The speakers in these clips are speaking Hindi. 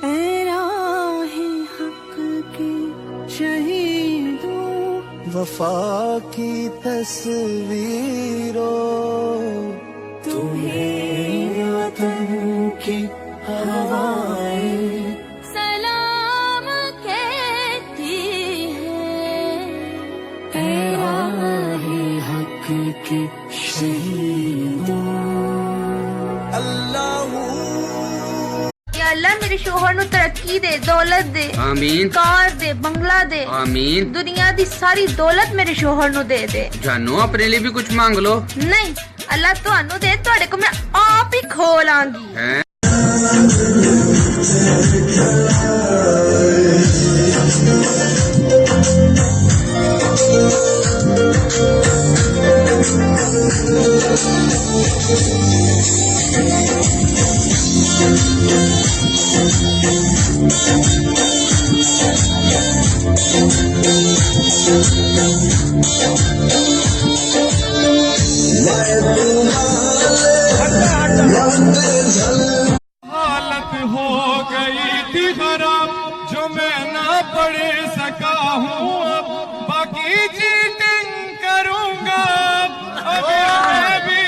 ऐ राहे हक की शहीदों, वफा की तस्वीरों, तुम्हें वतन की हवाएं सलाम कहती है। ऐ राहे हक की शहीदों। अल्लाह मेरे शोहर नु तरक्की दे, दौलत दे, आमीन। कार दे, बंगला दे, आमीन। दुनिया दी सारी दौलत मेरे शोहर नु दे दे। जानू अपने लिए भी कुछ मांग लो। नहीं, अल्लाह तुहानू दे, तुहाडे को मैं आप ही खोलांगी। हैं? हालत हो गई थी खराब जो मैं ना पढ़ सका हूँ, अब बाकी चीटिंग करूँगा। अभी मैं भी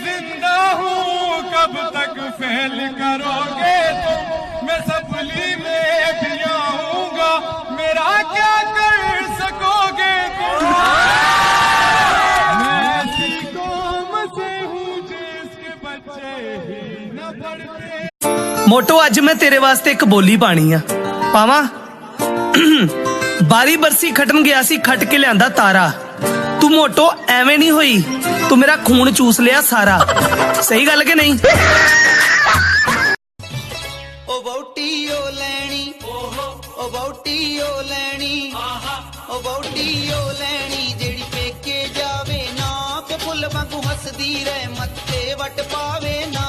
जिंदा हूँ, कब तक फेल करोगे तुम, मैं सफली में भी आऊँगा, मेरा क्या कर सकोगे तुम। मैं ऐसी कौम से हूँ जिसके बच्चे ही न पढ़ते। मोटो अज मैं तेरे वास्ते एक बोली पानी आ पावा। बारी बरसी खटन गया सी, खट के लियांदा तारा। तू मोटो एवें नहीं हुई, तू मेरा खून चूस लिया सारा। सही गल के नहीं? ओ बौटी ओ लैनी, ओ बौटी ओ लैनी, ओ बौटी ओ लैनी, जेड़ी पेके जावे ना, पे फुल वांगू हसदी रहे, मत्थे वट पावे ना।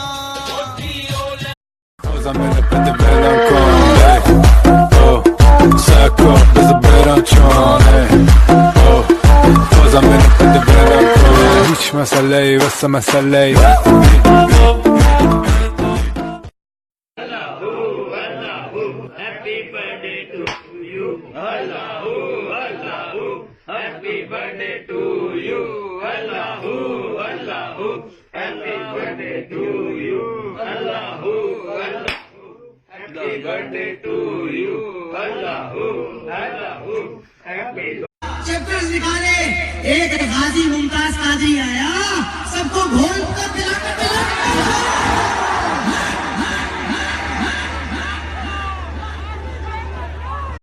I'm in up in the bed, I'm calling, oh, psycho, there's a bed I'm trying, oh, cause I'm in up in the bed, I'm calling, hiç meseleyi, vessa meseleyi. Happy birthday to you, Allahu, Allahu, happy birthday to you, Allahu, Allahu, happy birthday to you, Allahu, Allahu, happy birthday to you, Allahu, Allahu, happy चक्कर दिखाने एक गाजी मुमताज काजी आया, सबको घोल कर पिलाकर